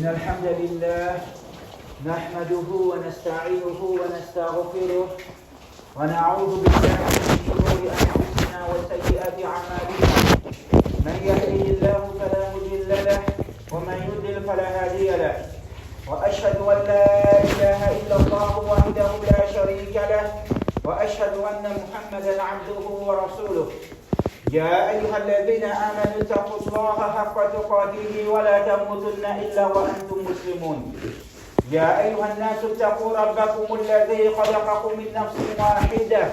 إن الحمد لله نحمده ونستعينه ونستغفره ونعوذ بالله من شرور أنفسنا وسيئات أعمالنا من يهده الله فلا مضل له ومن يضلل فلا هادي له وأشهد أن لا إله إلا الله وحده لا شريك له وأشهد أن محمدا عبده ورسوله يا أيها الذين آمنوا اتقوا الله حق تقاته ولا تموتن إلا وأنتم مسلمون يا أيها الناس اتقوا ربكم الذي خلقكم من نفس واحدة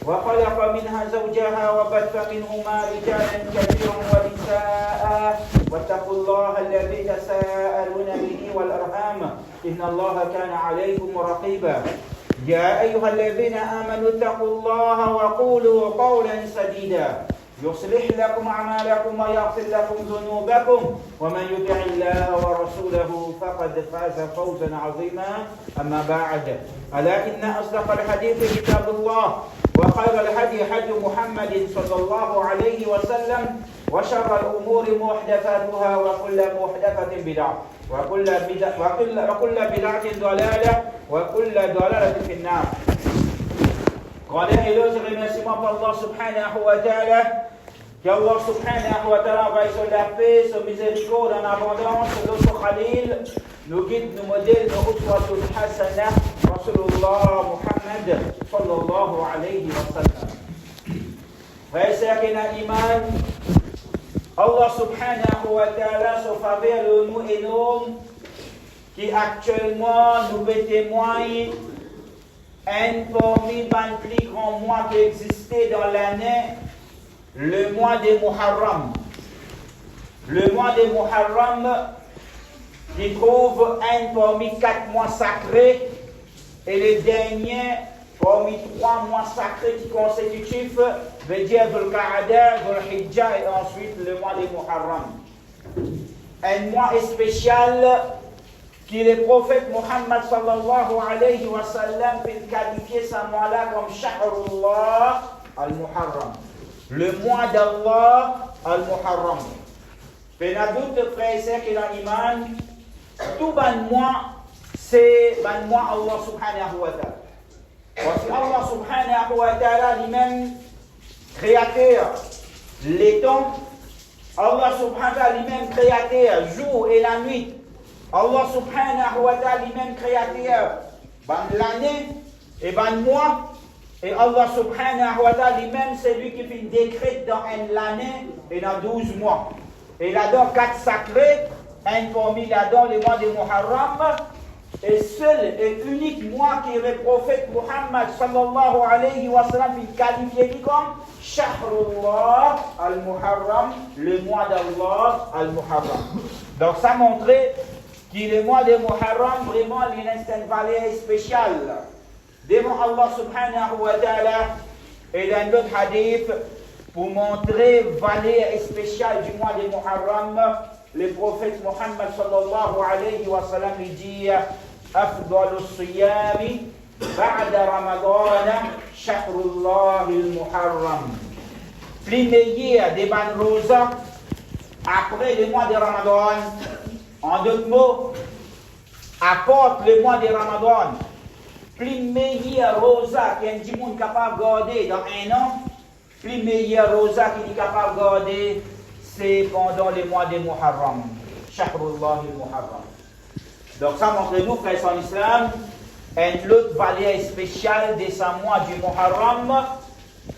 وخلق منها زوجها وبث منهما رجالا كثيرا ونساء واتقوا الله الذي تساءلون به والأرحام إن الله كان عليكم رقيبا يا أيها الذين آمنوا اتقوا الله وقولوا قولا سديدا يصلح لكم أعمالكم ويغفر لكم ذنوبكم ومن يطع الله ورسوله فقد فاز فوزا عظيما أما بعد ألا إن أصدق الحديث كتاب الله وخير الهدي هدي محمد صلى الله عليه وسلم وشر الأمور محدثاتها وكل محدثة بدعة وكل بدعة ضلالة وكل ضلالة في النار. Grandeur et l'autre remerciement pour Allah subhanahu wa ta'ala. Qu'Allah subhanahu wa ta'ala envoie sur la paix, sur miséricorde en abondance, sur notre Khalil, nos guides, nos modèles, nos uswatul hasana, Rasulullah Muhammad sallallahu alayhi wa sallam. Frères et sœurs qui n'ont iman, Allah subhanahu wa ta'ala se faveur de nous énorme, qui actuellement nous témoigne un parmi les plus grands mois qui existait dans l'année, le mois de Muharram. Le mois de Muharram qui trouve un parmi 4 mois sacrés et le dernier parmi 3 mois sacrés qui constitutifs veut dire Dhul-Qa'ada, Dhul-Hijjah et ensuite le mois de Muharram. Un mois spécial qui le prophète Muhammad sallallahu alayhi wa sallam peut qualifier ce mois-là comme Shahrullah al-Muharram. Le mois d'Allah al-Muharram. Mais n'a doute, frères et sœurs qui ont iman, tout ban mois, c'est ban mois Allah subhanahu wa ta'ala. Parce que Allah subhanahu wa ta'ala lui-même créateur les temps, Allah subhanahu wa ta'ala lui-même créateur jour et la nuit. Allah subhanahu wa ta'ala lui-même créateur l'année et le mois. Et Allah subhanahu wa ta'ala lui-même, c'est lui qui fait une décret dans l'année et dans 12 mois. Et il a donc 4 sacrés, un parmi il a donc le mois de Muharram. Et seul et unique mois qui est le prophète Muhammad sallallahu alayhi wa sallam il qualifié comme Shahrullah al-Muharram, le mois d'Allah al-Muharram. Donc ça montrait que le mois de Muharram, vraiment, il a une valeur spéciale devant Allah subhanahu wa ta'ala. Et dans d'autres hadiths, pour montrer la valeur spéciale du mois de Muharram, le prophète Muhammad sallallahu alayhi wa sallam dit أفضل الصيام بعد رمضان شهر الله المحرم. Plus meilleur des bonnes roses après le mois de Ramadan. En d'autres mots, apporte le mois de Ramadan. Plus meilleur rosa qu'un djimoun capable de garder dans un an, plus meilleur rosa qu'il est capable de garder, c'est pendant le mois de Muharram. Shahrullah al-Muharram. Donc ça montre nous, frères en islam, une autre valeur spéciale de ce mois du Muharram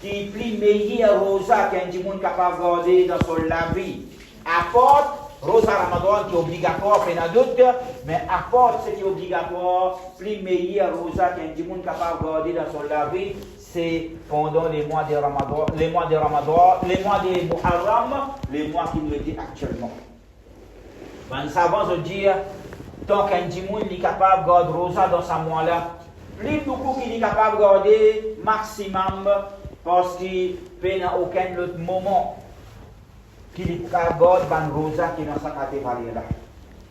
qui est plus meilleur rosa qu'un djimoun capable de garder dans son la vie. Apporte Rosa Ramadan qui est obligatoire, il y en a d'autres, mais apporte ce qui est obligatoire, plus meilleur rosa qu'un djimoun capable de garder dans son la vie, c'est pendant les mois de Ramadan, les mois de Muharram, les mois qui nous dit actuellement. Ben, ça va se dire, tant qu'un djimoun est capable de garder rosa dans ce mois-là, plus beaucoup qu'il est capable de garder maximum, parce qu'il n'y a aucun autre moment qu'il est capable de garder rosa qui est dans sa catégorie là.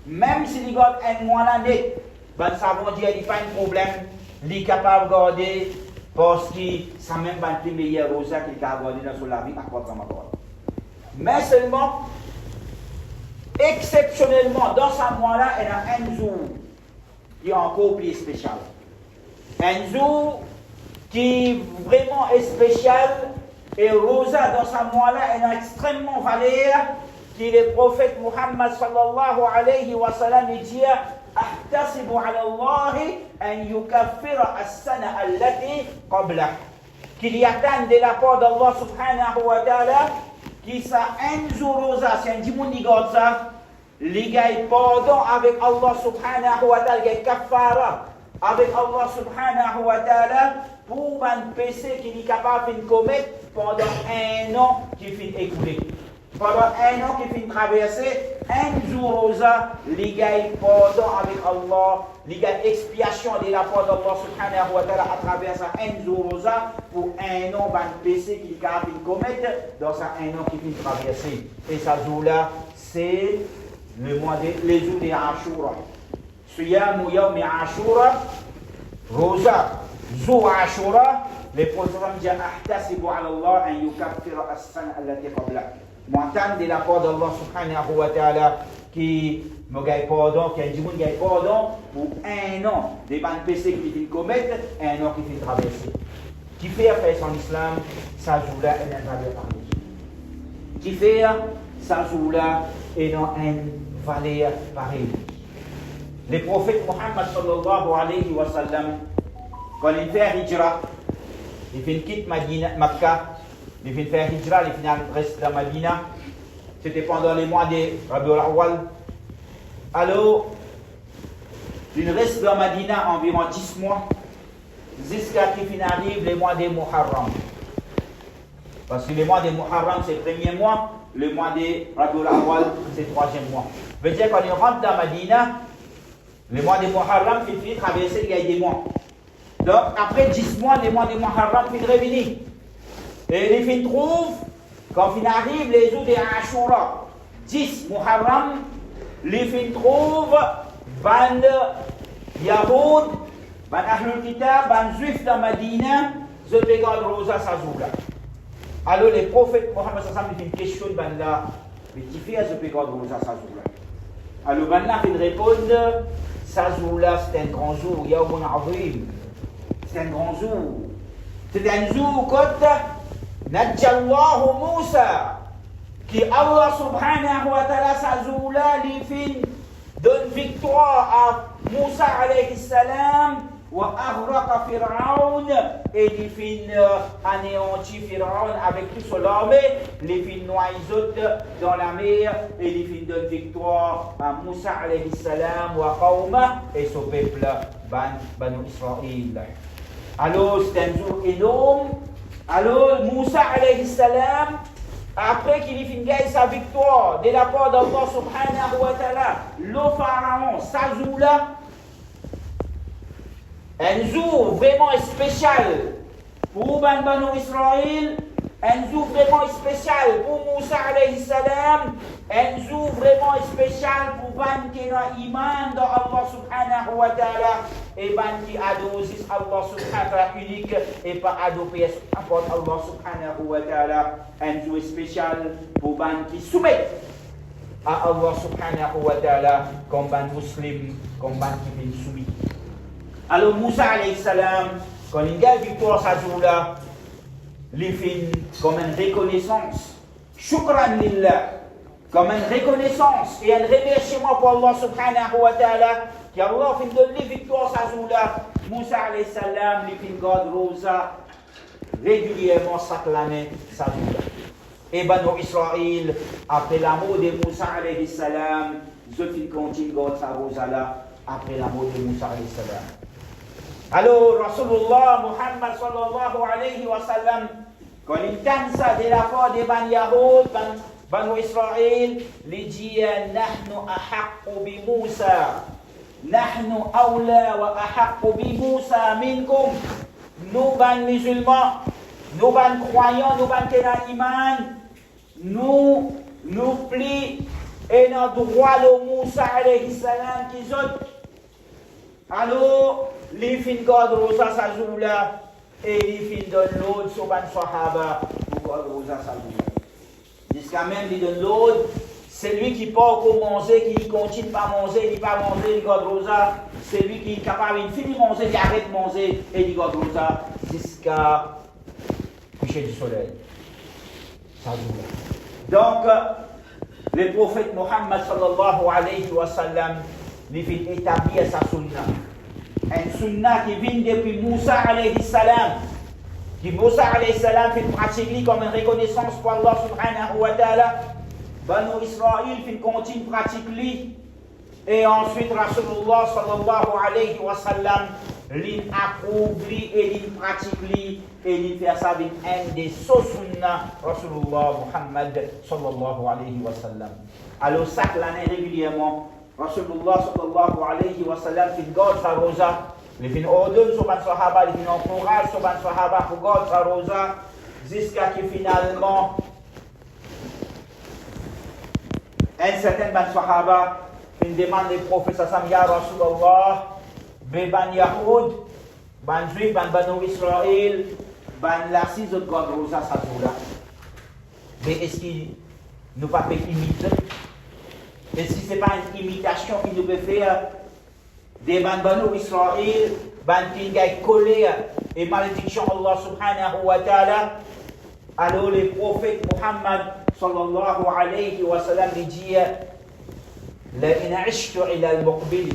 Même s'il garde un mois l'année, ben, ça veut dire qu'il n'y a pas de problème, il est capable de garder parce que ça même pas le meilleur rosa qu'il est capable de garder dans sa vie à quoi Ramadan. Mais seulement, exceptionnellement, dans ce mois-là, il y a un jour qui est encore plus spécial. Un jour qui vraiment est spécial. Et Rosa, dans ce mois-là, elle a extrêmement valeur. Qui le prophète Muhammad sallallahu alayhi wa sallam dit أحتسب على الله أن يكفر السنة التي قبله. Qu'il y attend de la part d'Allah subhanahu wa ta'ala qui ça un jour Rosa, c'est un dimanche qui garde ça. Les gars, pardon avec Allah subhanahu wa ta'ala, les kafara avec Allah subhanahu wa ta'ala pour un péché qu'il est capable de commettre pendant un an qui finit écoulé. Pendant un an qui finit traverser, un jour Rosa, les gars, pardon avec Allah, les gars, expiation de la part d'Allah subhanahu wa ta'ala à travers ça, un jour Rosa pour un an, un péché qu'il est capable de commettre dans ça, un an qui finit traverser. Et ça jour-là, c'est le mois les jours de Ashura. Siyam yawm Ashura, Rosa, jour Ashura, les prophètes disent Ahtasibu ala Allah an yukaffira as-sana allati qabla. M'entend de la part d'Allah subhanahu wa ta'ala qui me gagne pardon, qui a dit qu'il gagne pardon pour un an des bandes péchés qui finit commettre, un an qui finit traverser. Qui fait faire son islam, ça joue-là et n'a pas parlé. Qui fait ça joue-là et n'a une valeur pareille. Le prophète Muhammad sallallahu alayhi wa sallam, quand il fait hijra, il fait une quitte Makkah, il fait faire hijra, il finit reste dans Madina. C'était pendant les mois de Rabiul Awwal. Alors, il reste dans Madina environ 10 mois, jusqu'à ce qu'il arrive les mois de Muharram. Parce que les mois de Muharram, c'est le premier mois, le mois de Rabiul Awwal, c'est le troisième mois. Ça veut dire quand il rentre dans Madina, le mois de Muharram, il finit traverser il y a des mois. Donc, après 10 mois, les mois de Muharram, il revenir. Et il trouve, quand il arrive les jours de Ashura, 10 Muharram, il trouve ban Yahoud, ban Ahlul Kitab, ban Juif dans Madina, je regarde Rosa sa jour-là. Alors le prophète Mohammed sallam il fait une question ban là, mais qui fait je regarde Rosa sa jour-là. Alors ban là il répond, sa jour-là c'est un grand jour, Yawmun Azim, c'est un grand jour. C'est un jour quand Nadjallahu Moussa, qui Allah subhanahu wa ta'ala sa jour-là, il fait donne victoire à Moussa alayhi salam, wa aghraqa Fir'aun, et il fait anéantir Fir'aun avec toute son armée, il fait noyer dans la mer, et il fait donne victoire à Moussa alayhi salam, wa qawma, et son peuple, Banu Israël. Alors c'est un jour énorme. Alors Moussa alayhi salam, après qu'il ait fini sa victoire de la part d'Allah subhanahu wa ta'ala, le pharaon, sa jour-là, un jour vraiment spécial pour Banu Israël, un jour vraiment spécial pour Moussa alayhi salam, un jour vraiment spécial pour Ban qui a iman dans Allah subhanahu wa ta'ala et Ban qui adore Allah subhanahu wa ta'ala unique et pas adorer n'importe Allah subhanahu wa ta'ala, un jour spécial pour Ban qui soumet à Allah subhanahu wa ta'ala comme Ban muslim, comme Ban qui vient soumis. Alors Moussa alayhi salam, quand il gagne victoire sa jour-là, il fait comme une reconnaissance, shukran lillah, comme une reconnaissance et un remerciement pour Allah subhanahu wa ta'ala, qui Allah fait donner victoire sa jour-là. Moussa alayhi salam, il fait garde Rosa régulièrement chaque année sa jour-là. Et Banu Israël, après la mort de Moussa alayhi salam, ils continuent garde sa Rosa-là après la mort de Moussa alayhi salam. Alors, Rasulullah Muhammad sallallahu alayhi wa sallam, quand il tente ça de la part de Ban Yahoud, Banu Israël, il dit Nahnu ahaqqu bi Moussa, Nahnu awla wa ahaqqu bi Moussa minkum. Nous, Ban musulmans, nous, Ban croyants, nous, Ban tena iman, nous plie et notre droit de Moussa alayhi salam qui sont. Alors, les fins garde Rosa sa jour-là et les fins donnent l'autre sur ban Sahaba pour garde Rosa sa jour-là. Jusqu'à même, ils donnent l'autre C'est lui qui part pour manger, qui continue pas manger, il pas manger, il garde rosa. C'est lui qui est capable, il finit de manger, il arrête de manger et il garde rosa jusqu'à coucher du soleil. Ça dure. Donc, le prophète Mohammed sallallahu alayhi wa sallam, il fait établir sa sunna. Une sunna qui vient depuis Moussa alayhi salam. Qui Moussa alayhi salam fait pratiquer comme une reconnaissance pour Allah subhanahu wa ta'ala. Banu Israël fait continue pratiquer. Et ensuite Rasulullah sallallahu alayhi wa sallam l'approuve et il pratique et il fait ça avec un des sunna Rasulullah Muhammad sallallahu alayhi wa sallam. Alors chaque année régulièrement Rasulullah sallallahu alayhi wa sallam fait garde sa rosa, il fait ordonne sur les sahaba, il fait encourage sur les sahaba pour garder sa rosa jusqu'à ce que finalement un certain sahaba une demande du prophète sallam ya Rasulullah ban Yahoud, ban Juif, ban Banu Israël, ban la six autres garde rosa sa rosa. Mais est-ce qu'il nous pas imiter? Et si ce n'est pas une imitation qu'il nous peut faire des Banu Israël, qui ont collé et malédiction Allah subhanahu wa ta'ala, alors le prophète Muhammad sallallahu alayhi wa sallam dit La in'ashtu ila al-muqbil.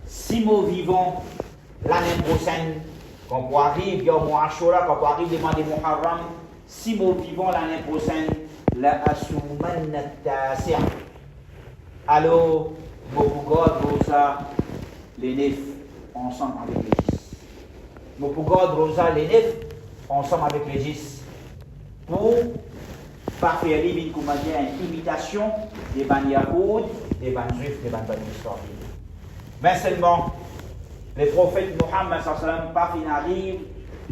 Si nous vivons l'année prochaine, quand on arrive, Yom Ashura, quand on arrive devant les Muharram, si nous vivons l'année prochaine, la asumanna tasi'a. Alors, nous pouvons ça les nefs ensemble avec les 10. Nous pouvons ça les nefs ensemble avec les 10 pour pas faire une imitation des Bani Yahoud, des Bani Juifs, des Bani Israël. Mais seulement, le prophète Muhammad sallallahu alayhi wa sallam, pas fin arrive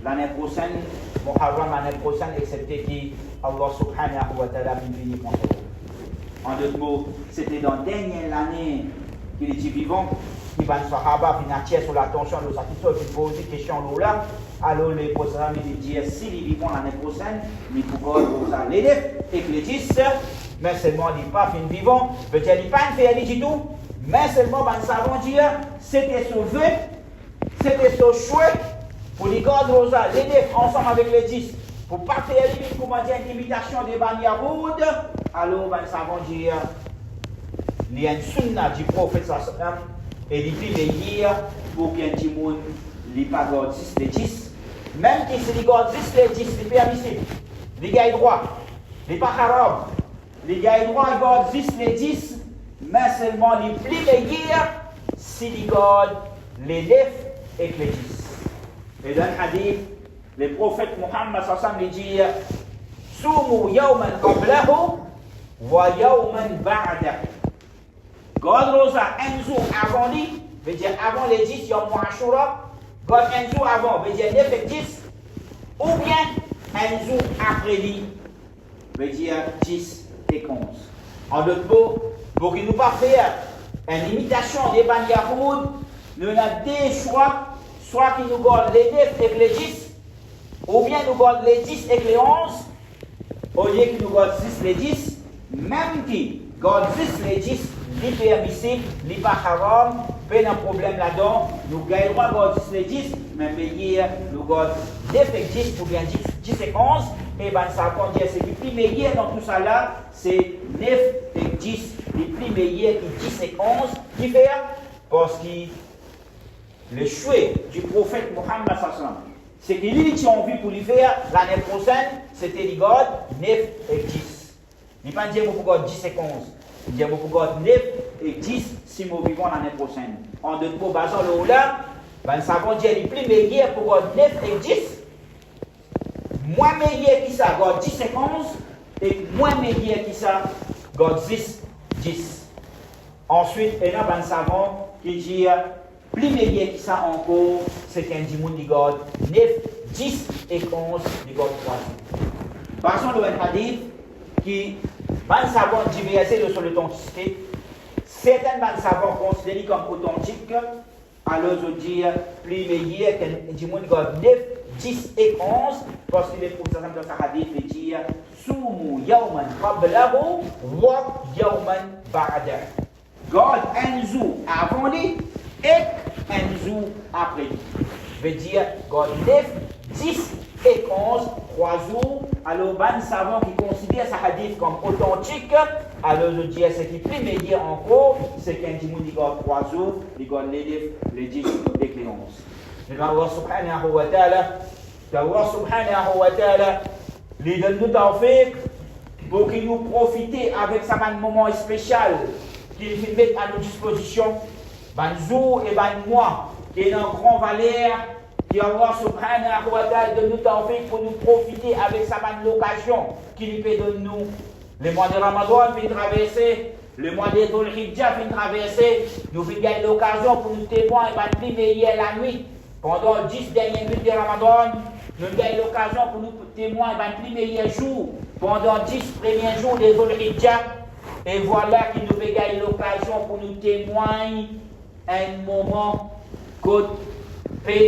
l'année prochaine, Muharram l'année prochaine, excepté qui Allah subhanahu wa ta'ala finit contre eux. En d'autres mots, c'était dans la dernière année qu'il était vivant, qui va sahaba finir sur l'attention de l'autre qui pose des questions là. Alors les prophètes ils disent si ils vivent l'année prochaine, ils pourront les et que les 10, mais seulement ils pas fin vivant, peut-être ils pas faire du tout, mais seulement nous savons dire c'était sauvé, c'était so chouette pour les garder les 9 ensemble avec les 10. Pour ne pas faire une imitation des Bani Yahoud, alors nous savons dire il y a une sunna du prophète sallam et il dit les dire pour qu'un petit monde ne pas garde 10 les 10. Même si il garde 10 les 10, c'est permissible. Les gars droit, les pas haram. Les gars droit gardent 10 les 10, mais seulement les plus les dire s'il garde les 9 et les 10. Et dans le hadith, le prophète Muhammad sallam dit Soumu yawman qablahu wa yawman ba'dah. God rosa un jour avant lui, veut dire avant les 10 yom Ashura, God un jour avant, veut dire 9 et 10, ou bien un jour après lui, veut dire 10 et 11. En d'autres mots, pour qu'il nous pas faire une imitation des Bani Yahoud, nous avons deux choix, soit qu'il nous garde les 9 et les 10, ou bien nous garde les 10 et les 11, au lieu qu'il nous garde 10 les 10, même qui garde 10 les 10, les permissibles, les pas haram, pas de problème là-dedans, nous gagnons garde 10 les 10, mais meilleur nous garde 9 et 10, ou bien 10 et 11, et bien ça compte dire c'est les plus meilleurs dans tout ça là, c'est 9 et 10, les plus meilleurs qui 10 et 11, qui fait parce que le choix du prophète Muhammad sallam, c'est que lui qui ont envie pour lui faire l'année prochaine, c'était les garde 9 et 10. Il ne pas dire que vous 10 et 11. Il dit que vous 9 et 10 si nous vivons l'année prochaine. En d'autres mots, basant le là, ben, ça va dire les plus meilleurs pour 9 et 10. Moins meilleur qui ça, 10 et 11. Et moins meilleur qui ça, 10, 10. Ensuite, et là, ben, nous savons qu'il dit plus meilleur qui ça encore, c'est qu'un dimoun qui garde 9, 10 et 11, qui garde 3. Passons au hadith qui, ben, savons diverser sur l'authenticité. Certains ben, savons considérés comme authentiques, alors je dis plus meilleur qu'un dimoun qui garde 9, 10 et 11, parce que les prophètes dans sa hadith il dit Soumu yawman qablahu wa yawman ba'da. God un jour avant lui et un jour après lui. Veut dire God 9, 10 et 11, 3 jours. Alors, ban savant qui considère sa hadith comme authentique, alors je dis ce qui est plus meilleur encore, c'est qu'un dit il garde 3 jours, il garde les 10 et les 11. Mais Allah subhanahu wa ta'ala, il donne nous tawfiq pour qu'il nous profite avec sa moment spécial qu'il fait mettre à nos dispositions, ban jour et ban mois, qui est un grand valeur. Et Allah subhanahu wa ta'ala donne nous tawfiq pour nous profiter avec sa bonne l'occasion qui lui peut donner nous. Le mois de Ramadan vient traverser, le mois de Dhul Hijjah vient traverser, nous venons gagner l'occasion pour nous témoigner et plus meilleur la nuit. Pendant 10 dernières minutes de Ramadan, nous gagnons l'occasion pour nous témoigner et plus meilleur jour. Pendant 10 premiers jours de Dhul Hijjah, et voilà qui nous gagner l'occasion pour nous témoigner un moment que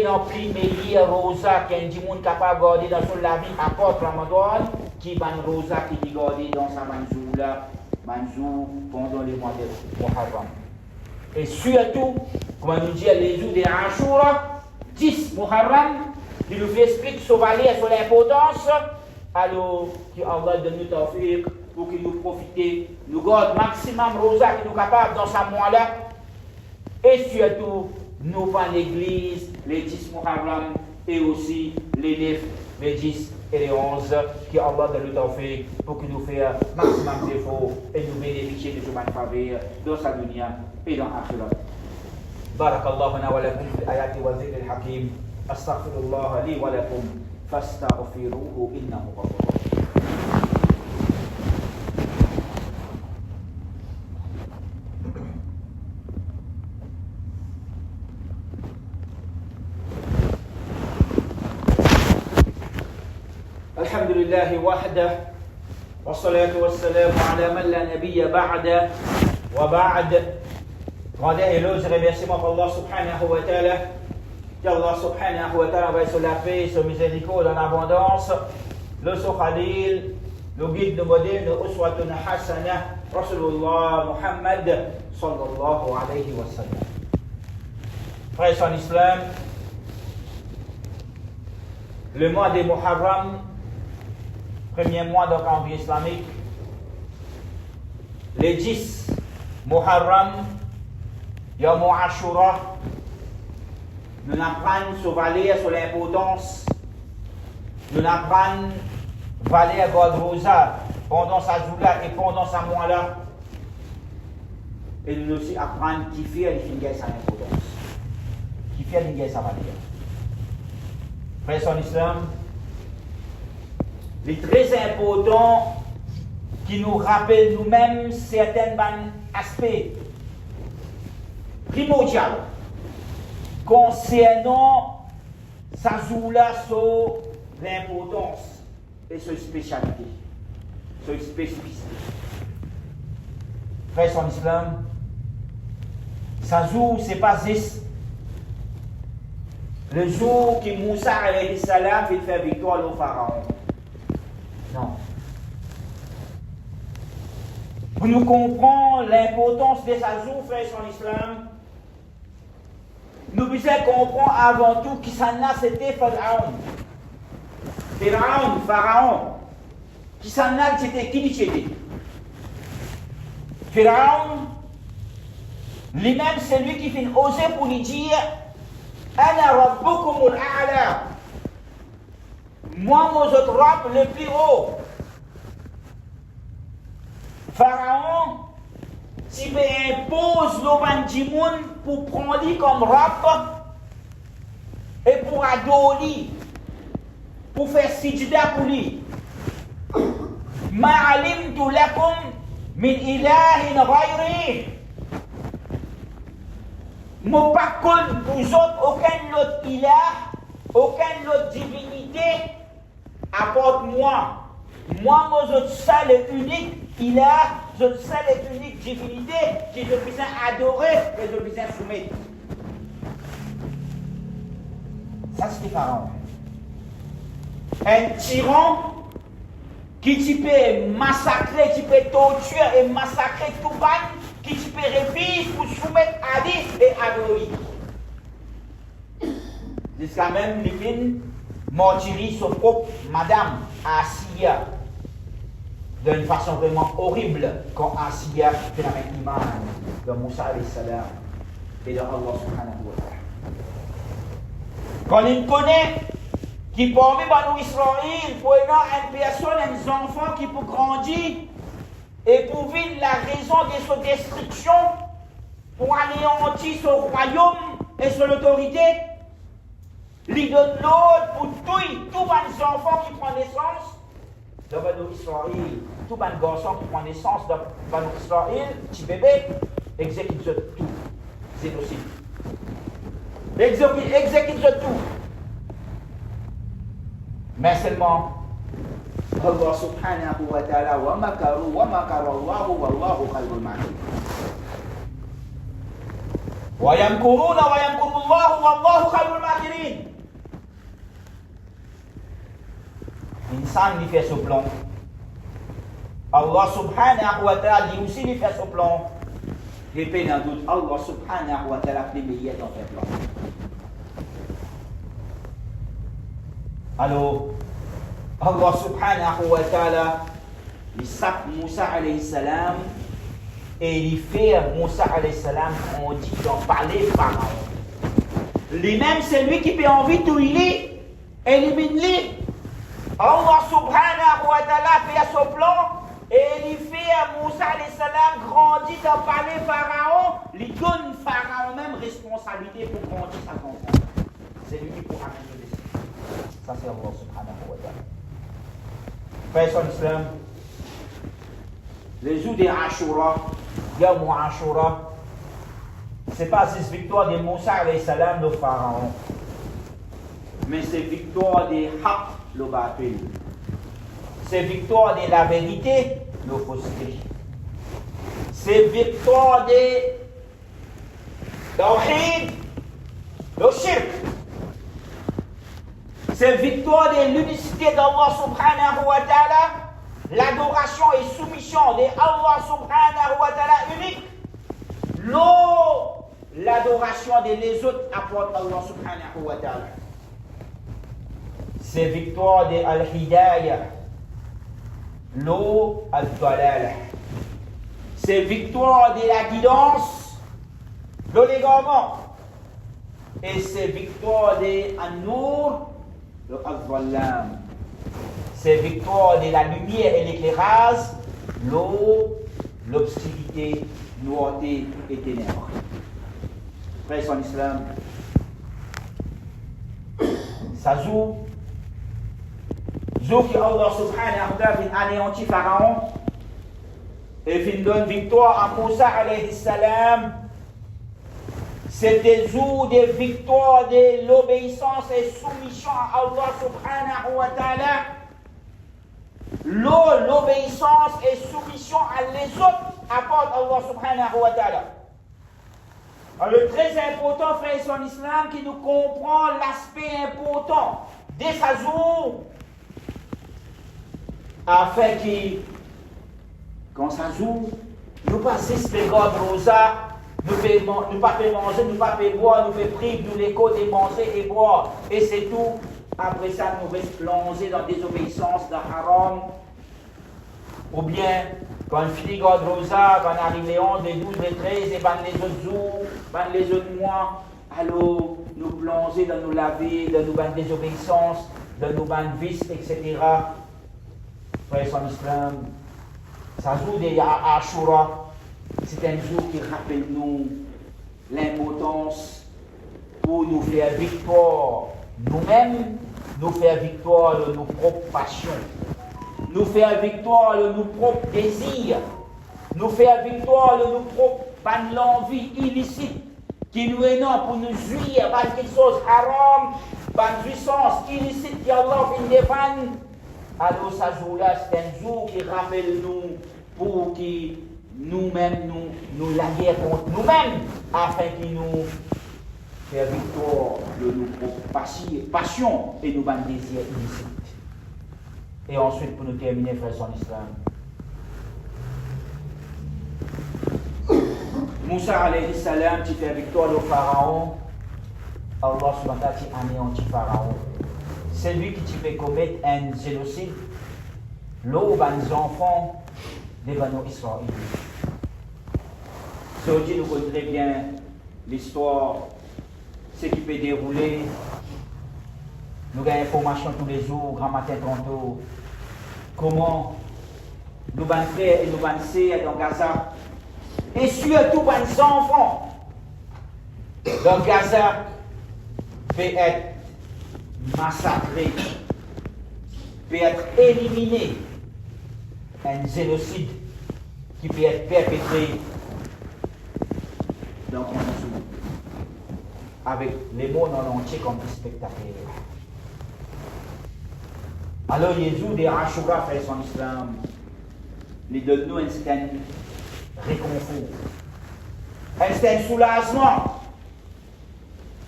non plus meilleur rosa qu'un monde capable de garder dans son la vie à part Ramadan, qui ban rosa qui dit garder dans sa manzou pendant les mois de Muharram. Et surtout, comme nous dit les jours de Ashura, 10 Muharram, qui nous fait expliquer sur sur l'importance, alors que Allah donne nous tawfiq pour que nous profitions, nous garde maximum rosa qui nous capable dans sa mois-là, et surtout, nous pas l'église, les 10 Muharram et aussi les 9, les 10 et les 11, qui Allah donne le tawfiq pour que nous fassions maximum d'efforts et nous bénéficier de ce faveur dans sa dunya et dans l'akhirat. Barakallahu lana wa lakum fil ayati wa dhikr al-hakim. Astaghfirullah li wa lakum fastaghfiruhu innahu ghafurur rahim. الحمد لله وحده والصلاة والسلام على من لا نبي بعده وبعد. Rendez éloge et remerciement pour Allah subhanahu wa ta'ala. Qu'Allah subhanahu wa ta'ala va sur la paix, sur miséricorde en abondance. Le Khalil, le guide de modèle, le Uswatun Hasana, Rasulullah Muhammad sallallahu alayhi wa sallam. Frères en islam, le mois des Muharram, premier mois de calendrier islamique, les 10 Muharram, Yom Ashura, nous apprenons sur valeur, sur l'importance, nous apprenons valeur God Rosa pendant sa jour-là et pendant sa mois-là, et nous aussi apprenons qui fait les sa importance, qui fait les sa valeur. Frères en islam, il est très important qui nous rappelle nous-mêmes certains aspects primordiaux concernant sa jour-là sur l'importance et sa spécialité, sa spécificité. Frères en islam, sa jour, c'est pas juste le jour que Moussa alayhi salam fait faire victoire au pharaon. Non. Pour nous comprendre l'importance de sa jour, frères en islam, nous devons comprendre avant tout qui s'en a, c'était Pharaon. Pharaon. Qui s'en a, c'était qui c'était? Pharaon, lui-même, c'est lui qui fait oser pour lui dire Ana rabbukumul a'la. Moi, mon autre rab le plus haut. Pharaon, si il impose l'Obandimoun pour prendre lui comme rab et pour adorer, pour faire sijda pour lui. Ma alimtu lakum min ilahin ghayri. Moi, pas contre vous autres, aucun autre ilah, aucune autre divinité apporte moi. Moi, je suis seul et unique ilah, je suis seul et unique divinité que je puisse adorer et je puisse soumettre. Ça, c'était Pharaon. un tyran qui peut massacrer, qui peut torturer et massacrer tout le monde, qui peut réfléchir pour soumettre à lui et à lui. Jusqu'à même les filles martyrisent son propre madame Asiya d'une façon vraiment horrible quand Asiya fait la même image de Moussa alayhi salam et de Allah subhanahu wa ta'ala. Quand il connaît qui parmi Banu Israël, prenant une personne, un enfant qui peut grandir et pour vivre la raison de sa destruction, pour anéantir son royaume et son autorité, lui donne l'ordre pour tous les enfants qui prennent naissance de Banu Israël, tout les garçon qui prend naissance de Banu Israël, petit bébé, exécute tout. C'est aussi. Exécute tout. Mais seulement, Allah subhanahu wa ta'ala, wa makaru Allahu, wallahu khayrul makirin. Wa yamkuruna wa yamkuru Allahu, wallahu khayrul makirin. L'insan lui fait ce plan. Allah subhanahu wa ta'ala lui aussi lui fait ce plan. Et puis dans doute, Allah subhanahu wa ta'ala fait meilleur dans ce plan. Alors, Allah subhanahu wa ta'ala, il sape Moussa alayhi salam et il fait Moussa alayhi salam, on dit d'en parler Pharaon. Lui-même, c'est lui qui peut envie tout il est, élimine-le. Allah subhanahu wa ta'ala fait son plan et il fait Moussa alayhi salam grandir d'en parler Pharaon, il donne Pharaon même responsabilité pour grandir sa enfant. C'est lui qui peut amener le destin. Ça c'est Allah subhanahu wa ta'ala. Frères en islam, les jours de Ashura, Yawm Ashura, c'est pas cette victoire de Moussa alayhi salam le Pharaon, mais c'est victoire de Haq le Batil. C'est victoire de la vérité le fausseté. C'est victoire de Tawhid le shirk. C'est victoire de l'unicité d'Allah subhanahu wa ta'ala, l'adoration et soumission de Allah subhanahu wa ta'ala unique. L'adoration des les autres apporte Allah subhanahu wa ta'ala. C'est victoire de Al-Hidayah, Al-Dalala. C'est victoire de la guidance, de l'égarement. Et c'est victoire de An-Nur, le Al-Zallam. C'est victoire de la lumière et l'éclairage, l'obscurité, noirté et ténèbres. Frères en islam, ça joue que Allah subhanahu wa ta'ala vient anéantir Pharaon et vient donner victoire à Moussa alayhi salam. C'est des jours de victoire de l'obéissance et soumission à Allah subhanahu wa ta'ala. L'obéissance et soumission à les autres apporte Allah subhanahu wa ta'ala. Alors, le très important, frères en islam, qui nous comprend l'aspect important de ce jour, afin que, quand ça joue, nous passons les gardes rosa, nous ne pas manger, nous ne pas boire, nous ne prier, nous les côtes et manger et boire, et c'est tout. Après ça, nous restons plongés dans des obéissances, dans haram, ou bien, quand on finit garde rosa, quand on arrive les 11, les 12, les 13, et les autres jours, les autres mois, alors nous plonger dans nos laver, dans nos désobéissances, dans nos vices, etc. Frères en islam, ça joue des Ashura, c'est un jour qui rappelle nous l'importance pour nous faire victoire nous-mêmes, nous faire victoire de nos propres passions, nous faire victoire de nos propres désirs, nous faire victoire de nos propres l'envie illicite qui nous est non pour nous jouir par quelque chose haram, par jouissance illicite qui Allah vient défendre. Alors, ce jour-là, c'est un jour qui rappelle nous pour que nous-mêmes, nous la guerre contre nous-mêmes, afin que nous fassions victoire de nos propres passions et nos désirs illicites. Et ensuite, pour nous terminer, frères en islam, Moussa alayhi salam qui fait victoire au pharaon, Allah subhanahu wa ta'ala qui anéantit pharaon. C'est lui qui fait commettre un génocide, l'eau les enfants des Banu Israël. Aujourd'hui, nous connaissons bien l'histoire, ce qui peut dérouler. Nous avons l'information tous les jours, grand matin tantôt, comment nous allons frères et nous allons sœurs dans Gaza, et surtout les enfants dans Gaza, peut être massacrés, peut être éliminés. Un génocide qui peut être perpétré dans le monde avec les mondes en entier comme des spectateurs. Alors, Jésus de Ashura fait son islam, il donne nous un certain réconfort, un certain soulagement,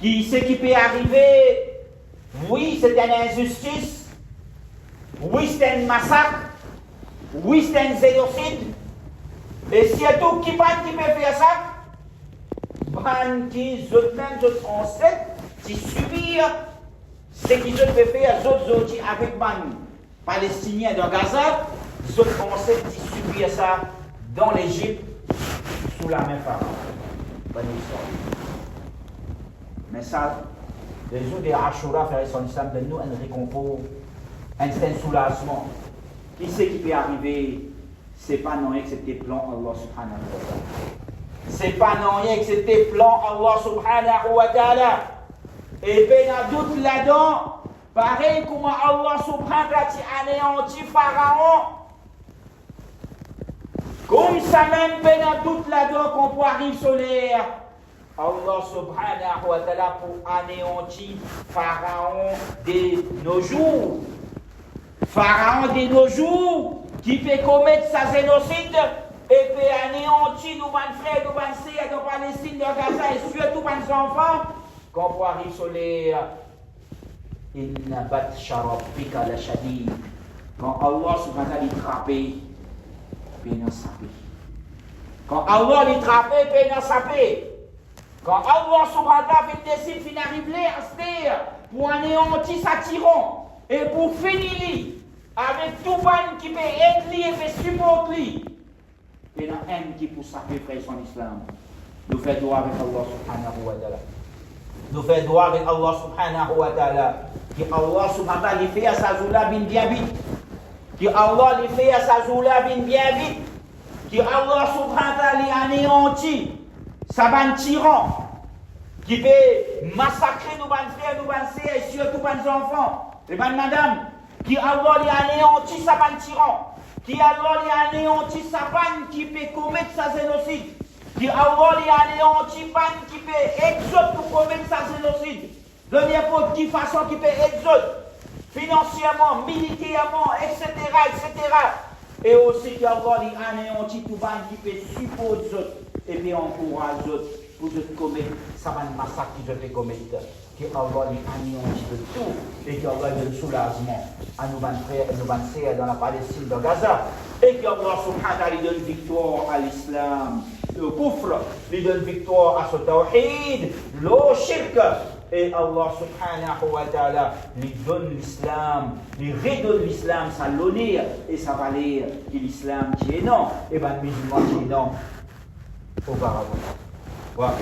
qui ce qui peut arriver, oui, c'est une injustice, oui, c'est un massacre, oui, c'est un génocide, et surtout, qui peut faire ça? Qui eux-mêmes, on sait, qui subir ce qu'ils peuvent faire, les autres avec les Palestiniens de Gaza, les autres on sait qui subir ça dans l'Égypte, sous la main pharaon. Mais ça, les jours de Ashura, frère son islam, de nous un réconfort, un soulagement. Qui sait qui peut arriver? C'est pas non excepté plan Allah subhanahu wa ta'ala. C'est pas non rien excepté plan Allah subhanahu wa ta'ala. Et ben à doute là-dedans, pareil comme Allah subhanahu wa ta'ala anéantit Pharaon. Comme ça même ben à doute là-dedans qu'on peut arriver sur l'air. Allah subhanahu wa ta'ala pour anéantir Pharaon de nos jours. Pharaon de nos jours qui peut commettre sa génocide et peut anéantir nos frères, nos sœurs de Palestine, de Gaza et surtout nos enfants, qu'on peut arriver sur les Inna batsha rabbika la shadid. Quand Allah subhanahu wa ta'ala est frappé, il peut saper. Quand Allah est frappé, il peut saper. Quand Allah subhanahu wa ta'ala décide qu'il n'arrive pas pour anéantir sa tyran et pour finir avec tout le monde qui peut être lié et peut supporter lui. Il y a un qui peut saper frère son islam. Nous faisons droit avec Allah subhanahu wa ta'ala. Nous faisons droit avec Allah subhanahu wa ta'ala. Que Allah subhanahu wa ta'ala fait à sa joula bien vite. Que Allah lui fait à sa joula bien vite. Que Allah subhanahu wa ta'ala anéantit sa ban tyran qui peut massacrer nos ban frères, nos ban sœurs et surtout nos enfants. Les ban madame. Qui Allah lui anéantit sa ban tyran. Qui Allah lui anéantit sa ban qui peut commettre sa génocide. Qui Allah lui anéantit ban qui peut exode pour commettre sa génocide. De n'importe quelle façon qui peut exode. Financièrement, militairement, etc. Et aussi qui Allah lui anéantit tout ban qui peut supporter autres. Et puis encourage autres pour commettre sa ban massacre qui peut commettre. Que Allah lui anéantit de tout et que Allah donne soulagement à nos frères et nos sœurs dans la Palestine, de Gaza, et que Allah subhanahu wa ta'ala lui donne victoire à l'islam, le kufr, lui donne victoire à ce tawhid, le shirk, et Allah subhanahu wa ta'ala lui donne l'islam, lui redonne l'islam, sa l'honneur et sa valeur, que l'islam qui est non, et ben le musulman qui est non, auparavant. Voilà.